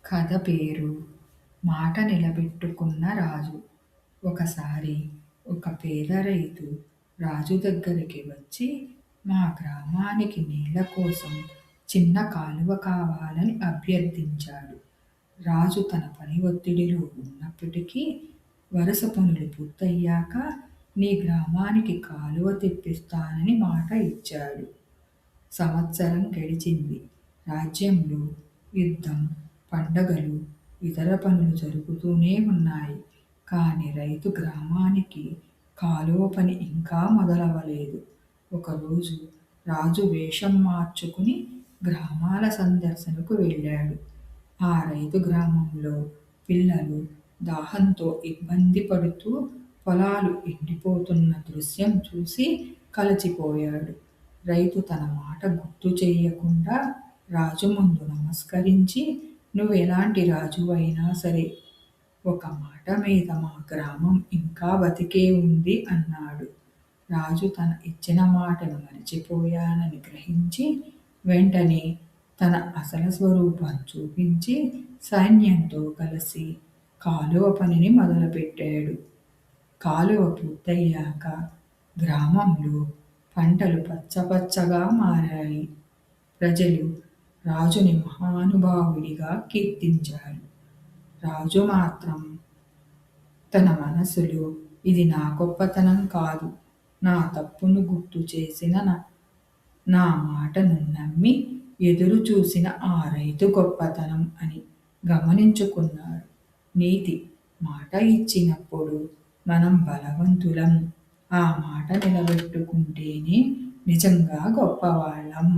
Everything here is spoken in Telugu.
కథ పేరు మాట నిలబెట్టుకున్న రాజు. ఒకసారి ఒక పేద రైతు రాజు దగ్గరికి వచ్చి, మా గ్రామానికి నీళ్ల కోసం చిన్న కాలువ కావాలని అభ్యర్థించాడు. రాజు తన పని ఒత్తిడిలో ఉన్నప్పటికీ, వరుస పనులు పూర్తయ్యాక నీ గ్రామానికి కాలువ తెప్పిస్తానని మాట ఇచ్చాడు. సంవత్సరం గడిచింది. రాజ్యంలో యుద్ధం, పండగలు, ఇతర పనులు జరుగుతూనే ఉన్నాయి. కానీ రైతు గ్రామానికి కాలువ పని ఇంకా మొదలవలేదు. ఒకరోజు రాజు వేషం మార్చుకుని గ్రామాల సందర్శనకు వెళ్ళాడు. ఆ రైతు గ్రామంలో పిల్లలు దాహంతో ఇబ్బంది పడుతూ పొలాలు ఎండిపోతున్న దృశ్యం చూసి కలచిపోయాడు. రైతు తన మాట గుర్తు చెయ్యకుండా రాజు ముందు నమస్కరించి, నువ్వెలాంటి రాజువైనా సరే, ఒక మాట మీద మా గ్రామం ఇంకా బతికే ఉంది అన్నాడు. రాజు తన ఇచ్చిన మాటను మరిచిపోయానని గ్రహించి వెంటనే తన అసలు స్వరూపం చూపించి సైన్యంతో కలిసి కాలువ పనిని మొదలుపెట్టాడు. కాలువ పూర్తయ్యాక గ్రామంలో పంటలు పచ్చపచ్చగా మారాయి. ప్రజలు రాజుని మహానుభావుడిగా కీర్తించారు. రాజు మాత్రం తన మనసులో, ఇది నా గొప్పతనం కాదు, నా తప్పును గుర్తు చేసిన నా మాటను నమ్మి ఎదురు చూసిన ఆ రైతు గొప్పతనం అని గమనించుకున్నాడు. నీతి: మాట ఇచ్చినప్పుడు మనం బలవంతులం. ఆ మాట నిలబెట్టుకుంటేనే నిజంగా గొప్పవాళ్ళం.